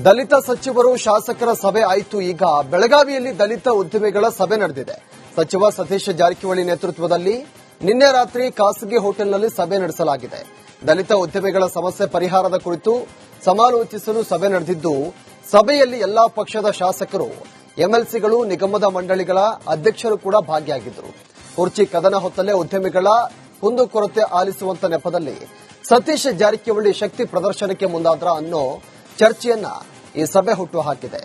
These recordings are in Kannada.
ದಲಿತ ಸಚಿವರು ಶಾಸಕರ ಸಭೆ ಆಯಿತು. ಈಗ ಬೆಳಗಾವಿಯಲ್ಲಿ ದಲಿತ ಉದ್ಯಮಿಗಳ ಸಭೆ ನಡೆದಿದೆ. ಸಚಿವ ಸತೀಶ್ ಜಾರಕಿಹೊಳಿ ನೇತೃತ್ವದಲ್ಲಿ ನಿನ್ನೆ ರಾತ್ರಿ ಖಾಸಗಿ ಹೋಟೆಲ್ನಲ್ಲಿ ಸಭೆ ನಡೆಸಲಾಗಿದೆ. ದಲಿತ ಉದ್ಯಮಿಗಳ ಸಮಸ್ಯೆ ಪರಿಹಾರದ ಕುರಿತು ಸಮಾಲೋಚಿಸಲು ಸಭೆ ನಡೆದಿದ್ದು, ಸಭೆಯಲ್ಲಿ ಎಲ್ಲಾ ಪಕ್ಷದ ಶಾಸಕರು, ಎಂಎಲ್ಸಿಗಳು, ನಿಗಮದ ಮಂಡಳಿಗಳ ಅಧ್ಯಕ್ಷರು ಕೂಡ ಭಾಗಿಯಾಗಿದ್ದರು. ಕುರ್ಚಿ ಕದನ ಹೊತ್ತಲೇ ಉದ್ಯಮಿಗಳ ಕುಂದುಕೊರತೆ ಆಲಿಸುವಂತ ನೆಪದಲ್ಲಿ ಸತೀಶ್ ಜಾರಕಿಹೊಳಿ ಶಕ್ತಿ ಪ್ರದರ್ಶನಕ್ಕೆ ಮುಂದಾದ್ರ ಅನ್ನೋ ಚರ್ಚೆಯನ್ನ ಈ ಸಭೆ ಹುಟ್ಟು ಹಾಕಿದೆ.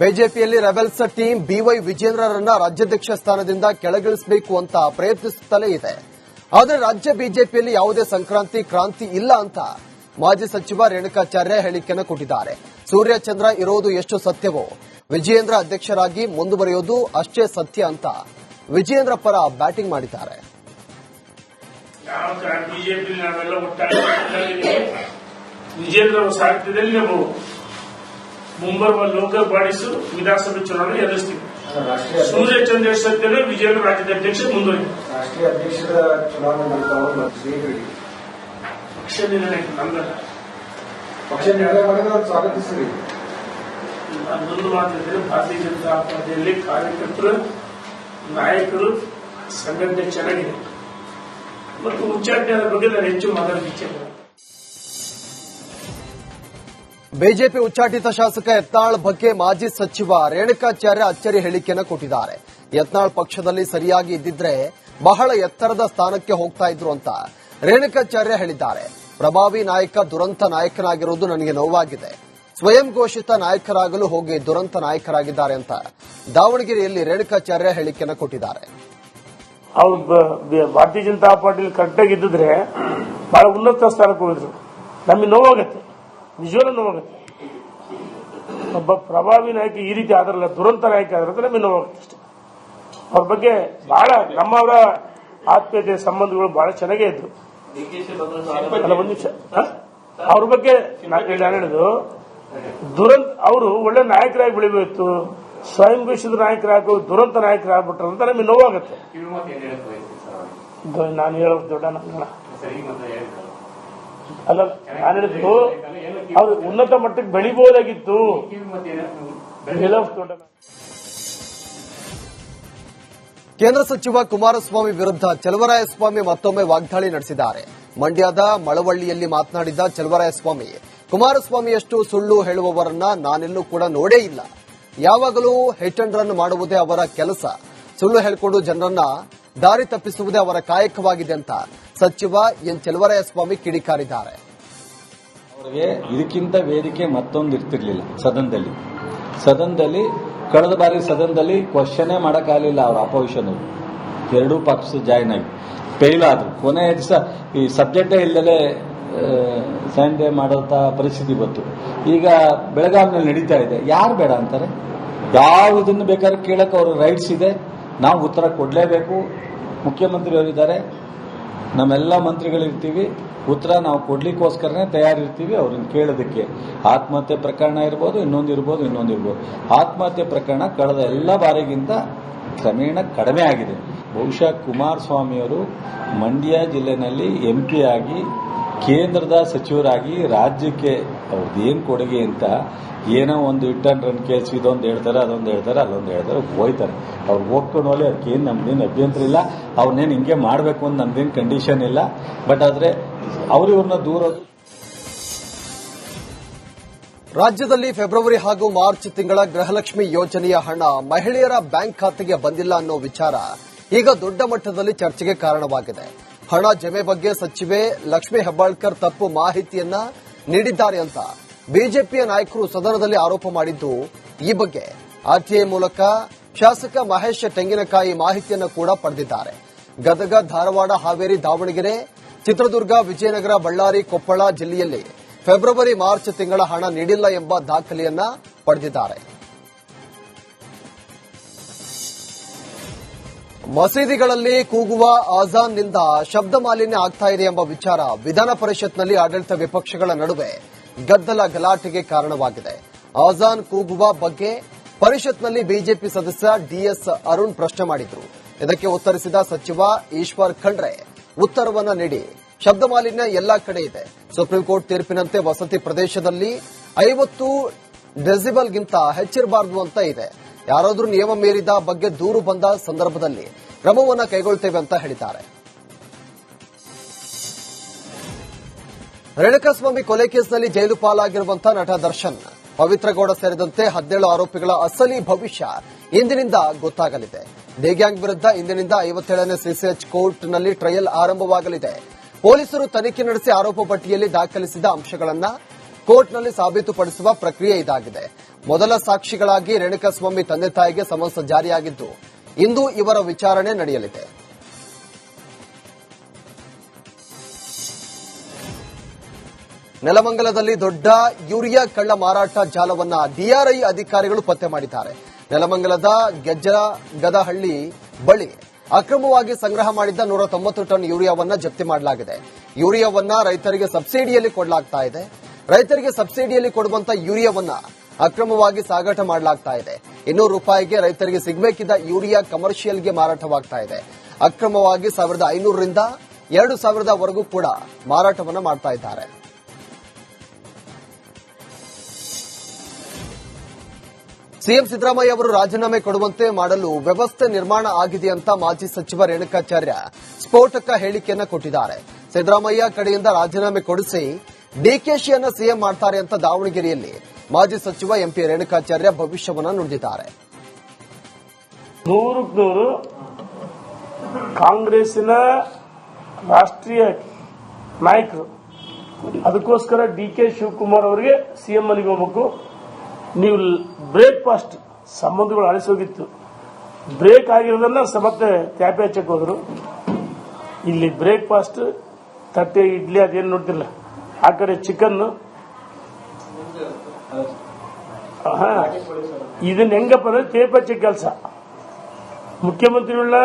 ಬಿಜೆಪಿಯಲ್ಲಿ ರೆಬೆಲ್ಸ್ ಟೀಮ್ ಬಿವೈ ವಿಜೇಂದ್ರರನ್ನ ರಾಜ್ಯಾಧ್ಯಕ್ಷ ಸ್ಥಾನದಿಂದ ಕೆಳಗಿಳಿಸಬೇಕು ಅಂತ ಪ್ರಯತ್ನಿಸುತ್ತಲೇ ಇದೆ. ಆದರೆ ರಾಜ್ಯ ಬಿಜೆಪಿಯಲ್ಲಿ ಯಾವುದೇ ಸಂಕ್ರಾಂತಿ ಕ್ರಾಂತಿ ಇಲ್ಲ ಅಂತ ಮಾಜಿ ಸಚಿವ ರೇಣುಕಾಚಾರ್ಯ ಹೇಳಿಕೆಯನ್ನು ಕೊಟ್ಟಿದ್ದಾರೆ. ಸೂರ್ಯಚಂದ್ರ ಇರೋದು ಎಷ್ಟು ಸತ್ಯವೋ ವಿಜಯೇಂದ್ರ ಅಧ್ಯಕ್ಷರಾಗಿ ಮುಂದುವರಿಯೋದು ಅಷ್ಟೇ ಸತ್ಯ ಅಂತ ವಿಜಯೇಂದ್ರ ಪರ ಬ್ಯಾಟಿಂಗ್ ಮಾಡಿದ್ದಾರೆ. ಬಿಜೆಪಿ ನಾವೆಲ್ಲ ಒಟ್ಟಾಗಿ ವಿಜೇಂದ್ರ ಸಾರಥ್ಯದಲ್ಲಿ ನಾವು ಮುಂಬರುವ ಲೋಕಲ್ ಬಾಡೀಸ್ ವಿಧಾನಸಭೆ ಚುನಾವಣೆ ಎದುರಿಸ್ತೀವಿ. ಸೂರ್ಯಚಂದ್ರ ಸತ್ಯನ ವಿಜೇಂದ್ರ ರಾಜ್ಯದ ಅಧ್ಯಕ್ಷ ಮುಂದುವರಿ ರಾಷ್ಟ್ರೀಯ ಅಧ್ಯಕ್ಷರ ಚುನಾವಣೆ ಪಕ್ಷ ನಿರ್ಣಯ ನಮ್ದಲ್ಲ. ಪಕ್ಷ ನಿರ್ಣಯ ಮಾಡಿದ್ರೆ ಸ್ವಾಗತಿಸ್ತೀವಿ. ಅದೊಂದು ಮಾತಿದ್ರೆ ಭಾರತೀಯ ಜನತಾ ಪಾರ್ಟಿಯಲ್ಲಿ ಕಾರ್ಯಕರ್ತರು, ನಾಯಕರು, ಸಂಘಟನೆ ಚೆನ್ನಾಗಿದೆ ಮತ್ತು ಉಚ್ಚಾಟನೆಯ ಬಗ್ಗೆ ನಾನು ಹೆಚ್ಚು ಮಾತಾಡಲಿಕ್ಕೆ. ಬಿಜೆಪಿ ಉಚ್ಚಾಟಿತ ಶಾಸಕ ಯತ್ನಾಳ್ ಬಗ್ಗೆ ಮಾಜಿ ಸಚಿವ ರೇಣುಕಾಚಾರ್ಯ ಅಚ್ಚರಿ ಹೇಳಿಕೆಯನ್ನು ಕೊಟ್ಟಿದ್ದಾರೆ. ಯತ್ನಾಳ್ ಪಕ್ಷದಲ್ಲಿ ಸರಿಯಾಗಿ ಇದ್ದಿದ್ರೆ ಬಹಳ ಎತ್ತರದ ಸ್ಥಾನಕ್ಕೆ ಹೋಗ್ತಾ ಇದ್ರು ಅಂತ ರೇಣುಕಾಚಾರ್ಯ ಹೇಳಿದ್ದಾರೆ. ಪ್ರಭಾವಿ ನಾಯಕ ದುರಂತ ನಾಯಕನಾಗಿರುವುದು ನನಗೆ ನೋವಾಗಿದೆ. ಸ್ವಯಂ ಘೋಷಿತ ನಾಯಕರಾಗಲು ಹೋಗಿ ದುರಂತ ನಾಯಕರಾಗಿದ್ದಾರೆ ಅಂತ ದಾವಣಗೆರೆಯಲ್ಲಿ ರೇಣುಕಾಚಾರ್ಯ ಹೇಳಿಕೆಯನ್ನು ಕೊಟ್ಟಿದ್ದಾರೆ. ಅವ್ರು ಭಾರತೀಯ ಜನತಾ ಪಾರ್ಟಿಲಿ ಕರೆಕ್ಟಾಗಿ ಇದ್ದಿದ್ರೆ ಬಹಳ ಉನ್ನತ ಸ್ಥಾನಕ್ಕೆ ಹೋಗಿದ್ರು. ನಮಗೆ ನೋವಾಗತ್ತೆ, ನಿಜವಾಗ್ಲೂ ನೋವಾಗತ್ತೆ. ಒಬ್ಬ ಪ್ರಭಾವಿ ನಾಯಕ ಈ ರೀತಿ ಆದ್ರಲ್ಲ, ದುರಂತ ನಾಯಕ ಆದ್ರೆ ನಮಗೆ ನೋವಾಗುತ್ತೆ ಅಷ್ಟೇ. ಅವ್ರ ಬಗ್ಗೆ ಬಹಳ ನಮ್ಮವರ ಆತ್ಮೀಯತೆ ಸಂಬಂಧಗಳು ಬಹಳ ಚೆನ್ನಾಗೇ ಇದ್ರು. ಅಲ್ಲ, ಒಂದು ನಿಮಿಷ, ಅವ್ರ ಬಗ್ಗೆ ನಾನು ಹೇಳಿದ್ದು ದುರಂತ. ಅವರು ಒಳ್ಳೆ ನಾಯಕರಾಗಿ ಬೆಳಿಬೇಕು, ಸ್ವಯಂ ಘೋಷಿತ ನಾಯಕರಾಗ ದುರಂತ ನಾಯಕರಾಗ್ಬಿಟ್ರು ಅಂತ ನಮಗೆ ನೋವಾಗುತ್ತೆ. ನಾನು ಹೇಳೋದು ದೊಡ್ಡ ಅಲ್ಲ, ನಾನು ಹೇಳಿದ್ದು ಅವ್ರು ಉನ್ನತ ಮಟ್ಟಕ್ಕೆ ಬೆಳಿಬಹುದಾಗಿತ್ತು. ಕೇಂದ್ರ ಸಚಿವ ಕುಮಾರಸ್ವಾಮಿ ವಿರುದ್ಧ ಚಲುವರಾಯಸ್ವಾಮಿ ಮತ್ತೊಮ್ಮೆ ವಾಗ್ದಾಳಿ ನಡೆಸಿದ್ದಾರೆ. ಮಂಡ್ಯದ ಮಳವಳ್ಳಿಯಲ್ಲಿ ಮಾತನಾಡಿದ ಚಲುವರಾಯಸ್ವಾಮಿ, ಕುಮಾರಸ್ವಾಮಿಯಷ್ಟು ಸುಳ್ಳು ಹೇಳುವವರನ್ನ ನಾನೆಲ್ಲೂ ಕೂಡ ನೋಡೇ ಇಲ್ಲ. ಯಾವಾಗಲೂ ಹಿಟ್ ಅಂಡ್ ರನ್ ಮಾಡುವುದೇ ಅವರ ಕೆಲಸ. ಸುಳ್ಳು ಹೇಳಿಕೊಂಡು ಜನರನ್ನ ದಾರಿ ತಪ್ಪಿಸುವುದೇ ಅವರ ಕಾಯಕವಾಗಿದೆ ಅಂತ ಸಚಿವ ಎನ್ ಚಲುವರಾಯಸ್ವಾಮಿ ಕಿಡಿಕಾರಿದ್ದಾರೆ. ಅವರಿಗೆ ಇದಕ್ಕಿಂತ ವೇದಿಕೆ ಮತ್ತೊಂದು ಇರ್ತಿರ್ಲಿಲ್ಲ. ಸದನದಲ್ಲಿ ಕಳೆದ ಬಾರಿ ಸದನದಲ್ಲಿ ಕ್ವಶನೇ ಮಾಡೋಕ್ಕಾಗಲಿಲ್ಲ. ಅವರ ಅಪೋಸಿಷನ್ ಎರಡೂ ಪಕ್ಷ ಜಾಯಿನ್ ಆಗಿ ಫೇಲ್ ಆದ್ರು. ಕೊನೆಯ ದಿವಸ ಈ ಸಬ್ಜೆಕ್ಟೇ ಇಲ್ಲದೆ ಸಂಡೇ ಮಾಡೋಂಥ ಪರಿಸ್ಥಿತಿ ಬಂತು. ಈಗ ಬೆಳಗಾವಿನಲ್ಲಿ ನಡೀತಾ ಇದೆ. ಯಾರು ಬೇಡ ಅಂತಾರೆ? ಯಾವುದನ್ನು ಬೇಕಾದ್ರೆ ಕೇಳಕ್ಕೆ ಅವ್ರ ರೈಟ್ಸ್ ಇದೆ. ನಾವು ಉತ್ತರ ಕೊಡಲೇಬೇಕು. ಮುಖ್ಯಮಂತ್ರಿಯವರಿದ್ದಾರೆ, ನಮ್ಮೆಲ್ಲ ಮಂತ್ರಿಗಳಿರ್ತೀವಿ, ಉತ್ತರ ನಾವು ಕೊಡ್ಲಿಕ್ಕೋಸ್ಕರನೇ ತಯಾರಿರ್ತೀವಿ ಅವ್ರನ್ನ ಕೇಳೋದಕ್ಕೆ. ಆತ್ಮಹತ್ಯೆ ಪ್ರಕರಣ ಇರ್ಬೋದು, ಇನ್ನೊಂದಿರ್ಬೋದು. ಆತ್ಮಹತ್ಯೆ ಪ್ರಕರಣ ಕಳೆದ ಎಲ್ಲ ಬಾರಿಗಿಂತ ಕ್ರಮೇಣ ಕಡಿಮೆ ಆಗಿದೆ. ಬಹುಶಃ ಕುಮಾರಸ್ವಾಮಿಯವರು ಮಂಡ್ಯ ಜಿಲ್ಲೆನಲ್ಲಿ MP ಆಗಿ ಕೇಂದ್ರದ ಸಚಿವರಾಗಿ ರಾಜ್ಯಕ್ಕೆ ಅವ್ರದ್ದೇನು ಕೊಡುಗೆ ಅಂತ ಏನೋ ಒಂದು ಹಿಟ್ ಅಂಡ್ ರನ್ ಕೇಸ್ ಇದೊಂದು ಹೇಳ್ತಾರೆ, ಅದೊಂದು ಹೇಳ್ತಾರೆ, ಅಲ್ಲೊಂದು ಹೇಳ್ತಾರೆ, ಹೋಯ್ತಾರೆ. ಅವ್ರು ಹೋಗ್ಕೊಂಡು ಹೋಗಿ ಅದಕ್ಕೇನು ನಮ್ದೇನು ಅಭ್ಯಂತರ ಇಲ್ಲ. ಅವ್ರನ್ನೇನು ಹಿಂಗೆ ಮಾಡಬೇಕು ಅಂತ ನಮ್ದೇನು ಕಂಡೀಷನ್ ಇಲ್ಲ. ಬಟ್ ಆದರೆ ಇವ್ರನ್ನ ದೂರ. ರಾಜ್ಯದಲ್ಲಿ ಫೆಬ್ರವರಿ ಹಾಗೂ ಮಾರ್ಚ್ ತಿಂಗಳ ಗೃಹಲಕ್ಷ್ಮಿ ಯೋಜನೆಯ ಹಣ ಮಹಿಳೆಯರ ಬ್ಯಾಂಕ್ ಖಾತೆಗೆ ಬಂದಿಲ್ಲ ಅನ್ನೋ ವಿಚಾರ ಈಗ ದೊಡ್ಡ ಮಟ್ಟದಲ್ಲಿ ಚರ್ಚೆಗೆ ಕಾರಣವಾಗಿದೆ. ಹಣ ಜಮೆ ಬಗ್ಗೆ ಸಚಿವೆ ಲಕ್ಷ್ಮೀ ಹೆಬ್ಬಾಳ್ಕರ್ ತಪ್ಪು ಮಾಹಿತಿಯನ್ನ ನೀಡಿದ್ದಾರೆ ಅಂತ ಬಿಜೆಪಿಯ ನಾಯಕರು ಸದನದಲ್ಲಿ ಆರೋಪ ಮಾಡಿದ್ದು, ಈ ಬಗ್ಗೆ ಆರ್ಟಿಐ ಮೂಲಕ ಶಾಸಕ ಮಹೇಶ್ ತೆಂಗಿನಕಾಯಿ ಮಾಹಿತಿಯನ್ನು ಕೂಡ ಪಡೆದಿದ್ದಾರೆ. ಗದಗ, ಧಾರವಾಡ, ಹಾವೇರಿ, ದಾವಣಗೆರೆ, ಚಿತ್ರದುರ್ಗ, ವಿಜಯನಗರ, ಬಳ್ಳಾರಿ, ಕೊಪ್ಪಳ ಜಿಲ್ಲೆಯಲ್ಲಿ ಫೆಬ್ರವರಿ ಮಾರ್ಚ್ ತಿಂಗಳ ಹಣ ನೀಡಿಲ್ಲ ಎಂಬ ದಾಖಲೆಯನ್ನ ಪಡೆದಿದ್ದಾರೆ. ಮಸೀದಿಗಳಲ್ಲಿ ಕೂಗುವ ಆಜಾನ್ನಿಂದ ಶಬ್ದ ಮಾಲಿನ್ಯ ಆಗ್ತಾ ಇದೆ ಎಂಬ ವಿಚಾರ ವಿಧಾನ ಪರಿಷತ್ನಲ್ಲಿ ಆಡಳಿತ ವಿಪಕ್ಷಗಳ ನಡುವೆ ಗದ್ದಲ ಗಲಾಟೆಗೆ ಕಾರಣವಾಗಿದೆ. ಆಜಾನ್ ಕೂಗುವ ಬಗ್ಗೆ ಪರಿಷತ್ನಲ್ಲಿ ಬಿಜೆಪಿ ಸದಸ್ಯ ಡಿಎಸ್ ಅರುಣ್ ಪ್ರಶ್ನೆ ಮಾಡಿದ್ರು. ಇದಕ್ಕೆ ಉತ್ತರಿಸಿದ ಸಚಿವ ಈಶ್ವರ್ ಖಂಡ್ರೆ ಉತ್ತರವನ್ನ ನೀಡಿ ಶಬ್ದ ಮಾಲಿನ್ಯ ಎಲ್ಲಾ ಕಡೆ ಇದೆ. ಸುಪ್ರೀಂ ಕೋರ್ಟ್ ತೀರ್ಪಿನಂತೆ ವಸತಿ ಪ್ರದೇಶದಲ್ಲಿ 50 ಡೆಸಿಬಲ್ಗಿಂತ ಹೆಚ್ಚಿರಬಾರದು ಅಂತ ಇದೆ. ಯಾರಾದರೂ ನಿಯಮ ಮೀರಿದ ಬಗ್ಗೆ ದೂರು ಬಂದ ಸಂದರ್ಭದಲ್ಲಿ ಕ್ರಮವನ್ನು ಕೈಗೊಳ್ಳುತ್ತೇವೆ ಅಂತ ಹೇಳಿದ್ದಾರೆ. ರೇಣುಕಾಸ್ವಾಮಿ ಕೊಲೆ ಕೇಸ್ನಲ್ಲಿ ಜೈಲು ಪಾಲಾಗಿರುವಂತಹ ನಟ ದರ್ಶನ್, ಪವಿತ್ರಗೌಡ ಸೇರಿದಂತೆ 17 ಆರೋಪಿಗಳ ಅಸಲಿ ಭವಿಷ್ಯ ಇಂದಿನಿಂದ ಗೊತ್ತಾಗಲಿದೆ. ಡಿ ಗ್ಯಾಂಗ್ ವಿರುದ್ಧ ಇಂದಿನಿಂದ 57ನೇ ಸಿಸಿಎಚ್ ಕೋರ್ಟ್ನಲ್ಲಿ ಟ್ರಯಲ್ ಆರಂಭವಾಗಲಿದೆ. ಪೊಲೀಸರು ತನಿಖೆ ನಡೆಸಿ ಆರೋಪ ಪಟ್ಟಿಯಲ್ಲಿ ದಾಖಲಿಸಿದ ಅಂಶಗಳನ್ನು ಕೋರ್ಟ್ನಲ್ಲಿ ಸಾಬೀತುಪಡಿಸುವ ಪ್ರಕ್ರಿಯೆ ಇದಾಗಿದೆ. ಮೊದಲ ಸಾಕ್ಷಿಗಳಾಗಿ ರೇಣುಕಾಸ್ವಾಮಿ ತಂದೆ ತಾಯಿಗೆ ಸಮನ್ಸ್ ಜಾರಿಯಾಗಿದ್ದು ಇಂದು ಇವರ ವಿಚಾರಣೆ ನಡೆಯಲಿದೆ. ನೆಲಮಂಗಲದಲ್ಲಿ ದೊಡ್ಡ ಯೂರಿಯಾ ಕಳ್ಳ ಮಾರಾಟ ಜಾಲವನ್ನ ಡಿಆರ್ಐ ಅಧಿಕಾರಿಗಳು ಪತ್ತೆ ಮಾಡಿದ್ದಾರೆ. ನೆಲಮಂಗಲದ ಗೆಜ್ಜಗದಹಳ್ಳಿ ಬಳಿ ಅಕ್ರಮವಾಗಿ ಸಂಗ್ರಹ ಮಾಡಿದ್ದ 190 ಟನ್ ಯೂರಿಯಾವನ್ನ ಜಪ್ತಿ ಮಾಡಲಾಗಿದೆ. ಯೂರಿಯಾವನ್ನ ರೈತರಿಗೆ ಸಬ್ಸಿಡಿಯಲ್ಲಿ ಕೊಡಲಾಗ್ತಾ ಇದೆ. ರೈತರಿಗೆ ಸಬ್ಸಿಡಿಯಲ್ಲಿ ಕೊಡುವಂತ ಯೂರಿಯಾವನ್ನ ಅಕ್ರಮವಾಗಿ ಸಾಗಾಟ ಮಾಡಲಾಗ್ತಾ ಇದೆ. 200 ರೂಪಾಯಿಗೆ ರೈತರಿಗೆ ಸಿಗಬೇಕಿದ್ದ ಯೂರಿಯಾ ಕಮರ್ಷಿಯಲ್ಗೆ ಮಾರಾಟವಾಗ್ತಾ ಇದೆ. ಅಕ್ರಮವಾಗಿ 1500 ರಿಂದ 2000 ವರೆಗೂ ಕೂಡ ಮಾರಾಟವನ್ನ ಮಾಡ್ತಾ ಇದ್ದಾರೆ. ಸಿಎಂ ಸಿದ್ದರಾಮಯ್ಯ ಅವರು ರಾಜೀನಾಮೆ ಕೊಡುವಂತೆ ಮಾಡಲು ವ್ಯವಸ್ಥೆ ನಿರ್ಮಾಣ ಆಗಿದೆ ಅಂತ ಮಾಜಿ ಸಚಿವ ರೇಣುಕಾಚಾರ್ಯ ಸ್ಫೋಟಕ ಹೇಳಿಕೆಯನ್ನ ಕೊಟ್ಟಿದ್ದಾರೆ. ಸಿದ್ದರಾಮಯ್ಯ ಕಡೆಯಿಂದ ರಾಜೀನಾಮೆ ಕೊಡಿಸಿ ಡಿಕೆಶಿಯನ್ನ ಸಿಎಂ ಮಾಡ್ತಾರೆ ಅಂತ ದಾವಣಗೆರೆಯಲ್ಲಿ ಮಾಜಿ ಸಚಿವ ಎಂಪಿ ರೇಣುಕಾಚಾರ್ಯ ಭವಿಷ್ಯವನ್ನ ನುಡಿದಿದ್ದಾರೆ. 100% ಕಾಂಗ್ರೆಸ್ಸಿನ ರಾಷ್ಟ್ರೀಯ ನಾಯಕರು ಅದಕ್ಕೋಸ್ಕರ ಡಿಕೆ ಶಿವಕುಮಾರ್ ಅವರಿಗೆ ಸಿಎಂ ಮನೆಗೆ ಹೋಗಬೇಕು. ನೀವು ಬ್ರೇಕ್ಫಾಸ್ಟ್ ಸಂಬಂಧಗಳು ಅಳಿಸೋಗಿತ್ತು, ಬ್ರೇಕ್ ಆಗಿರೋದನ್ನ ಮತ್ತೆ ತ್ಯಾಪೆ ಹಚ್ಚಕ್ಕೆ ಹೋದ್ರು. ಇಲ್ಲಿ ಬ್ರೇಕ್ಫಾಸ್ಟ್ ತಟ್ಟೆ ಇಡ್ಲಿ ಅದೇನು ನೋಡ್ತಿಲ್ಲ, ಆ ಕಡೆ ಚಿಕನ್. ಇದನ್ನ ಹೆಂಗಪ್ಪ ಅಂದ್ರೆ ತೇಪೆ ಹಚ್ಚ ಕೆಲಸ. ಮುಖ್ಯಮಂತ್ರಿಗಳನ್ನ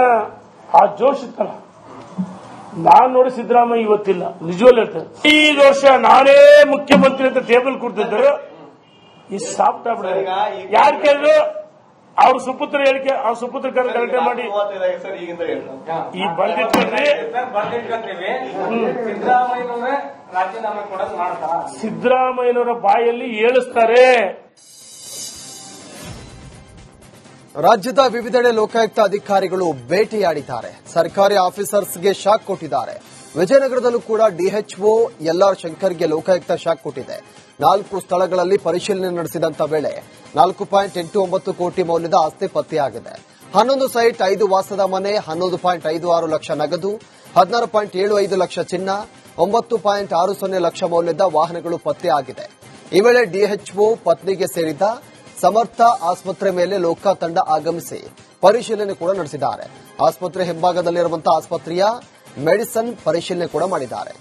ಆ ಜೋಶ್ ಇತ್ತಲ್ಲ, ನಾನ್ ನೋಡಿ ಸಿದ್ದರಾಮಯ್ಯ ಇವತ್ತಿಲ್ಲ, ನಿಜವಲ್ಲ ಹೇಳ್ತಾರೆ. 5 ವರ್ಷ ನಾನೇ ಮುಖ್ಯಮಂತ್ರಿ ಅಂತ ಟೇಬಲ್ ಕೂರ್ತಿದ್ದರು. ಈ ಸಾಫ್ಟ್ ಆಗ್ಬಿಡ ಯಾರು ಕೇಳಿದ್ರು ಅವ್ರ ಸುಪುತ್ರ ಹೇಳಿಕೆ, ಅವ್ರ ಸುಪುತ್ರ ಕರೆಕ್ಟ್ ಮಾಡಿ ಈ ಬಂದಿಟ್ಕೊಂಡ್ರಿ ಸಿದ್ದರಾಮಯ್ಯನವರ ಬಾಯಲ್ಲಿ ಹೇಳಿಸ್ತಾರೆ. ರಾಜ್ಯದ ವಿವಿಧೆಡೆ ಲೋಕಾಯುಕ್ತ ಅಧಿಕಾರಿಗಳು ಭೇಟಿಯಾಡಿದ್ದಾರೆ. ಸರ್ಕಾರಿ ಆಫೀಸರ್ಸ್ಗೆ ಶಾಕ್ ಕೊಟ್ಟಿದ್ದಾರೆ. ವಿಜಯನಗರದಲ್ಲೂ ಕೂಡ ಡಿಎಚ್ಒ ಎಲ್ಆರ್ ಶಂಕರ್ಗೆ ಲೋಕಾಯುಕ್ತ ಶಾಕ್ ಕೊಟ್ಟಿದೆ. 4 ಸ್ಥಳಗಳಲ್ಲಿ ಪರಿಶೀಲನೆ ನಡೆಸಿದಂತ ವೇಳೆ 4.89 ಕೋಟಿ ಮೌಲ್ಯದ ಆಸ್ತಿ ಪತ್ತೆಯಾಗಿದೆ. 11 ಸೈಟ್, 5 ವಾಸದ ಮನೆ, 11.56 ಲಕ್ಷ ನಗದು, 16.75 ಲಕ್ಷ ಚಿನ್ನ, 9.60 ಲಕ್ಷ ಮೌಲ್ಯದ ವಾಹನಗಳು ಪತ್ತೆಯಾಗಿದೆ. ಈ ವೇಳೆ ಡಿಎಚ್ಒ ಪತ್ನಿಗೆ ಸೇರಿದ ಸಮರ್ಥ ಆಸ್ಪತ್ರೆ ಮೇಲೆ ಲೋಕ ತಂಡ ಆಗಮಿಸಿ ಪರಿಶೀಲನೆ ಕೂಡ ನಡೆಸಿದ್ದಾರೆ. ಆಸ್ಪತ್ರೆ ಹಿಂಭಾಗದಲ್ಲಿರುವಂತಹ ಆಸ್ಪತ್ರೆಯ ಮೆಡಿಸಿನ್ ಪರಿಶೀಲನೆ ಕೂಡ ಮಾಡಿದ್ದಾರೆ.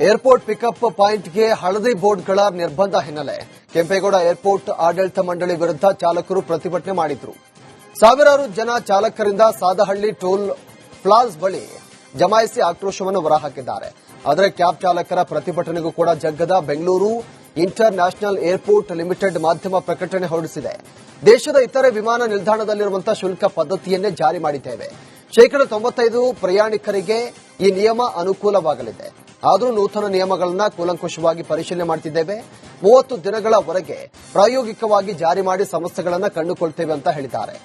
ಏರ್ಪೋರ್ಟ್ ಪಿಕಪ್ ಪಾಯಿಂಟ್ಗೆ ಹಳದಿ ಬೋರ್ಡ್ಗಳ ನಿರ್ಬಂಧ ಹಿನ್ನೆಲೆ ಕೆಂಪೇಗೌಡ ಏರ್ಪೋರ್ಟ್ ಆಡಳಿತ ಮಂಡಳಿ ವಿರುದ್ಧ ಚಾಲಕರು ಪ್ರತಿಭಟನೆ ಮಾಡಿದ್ರು. ಸಾವಿರಾರು ಜನ ಚಾಲಕರಿಂದ ಸಾದಹಳ್ಳಿ ಟೋಲ್ ಪ್ಲಾಜ್ ಬಳಿ ಜಮಾಯಿಸಿ ಆಕ್ರೋಶವನ್ನು ಹೊರಹಾಕಿದ್ದಾರೆ. ಆದರೆ ಕ್ಯಾಬ್ ಚಾಲಕರ ಪ್ರತಿಭಟನೆಗೂ ಕೂಡ ಜಗ್ಗದ Bengaluru inter national airport limited ಮಾಧ್ಯಮ ಪ್ರಕಟಣೆ ಹೊರಡಿಸಿದೆ. ದೇಶದ ಇತರೆ ವಿಮಾನ ನಿಲ್ದಾಣದಲ್ಲಿರುವಂತಹ ಶುಲ್ಕ ಪದ್ಧತಿಯನ್ನೇ ಜಾರಿ ಮಾಡಿದ್ದೇವೆ. 95% ಪ್ರಯಾಣಿಕರಿಗೆ ಈ ನಿಯಮ ಅನುಕೂಲವಾಗಲಿದೆ. ಆದರೂ ನೂತನ ನಿಯಮಗಳನ್ನು ಕೂಲಂಕುಷವಾಗಿ ಪರಿಶೀಲನೆ ಮಾಡುತ್ತಿದ್ದೇವೆ. 30 ದಿನಗಳವರೆಗೆ ಪ್ರಾಯೋಗಿಕವಾಗಿ ಜಾರಿ ಮಾಡಿ ಸಮಸ್ಯೆಗಳನ್ನು ಕಂಡುಕೊಳ್ತೇವೆ ಅಂತ ಹೇಳಿದ್ದಾರೆ.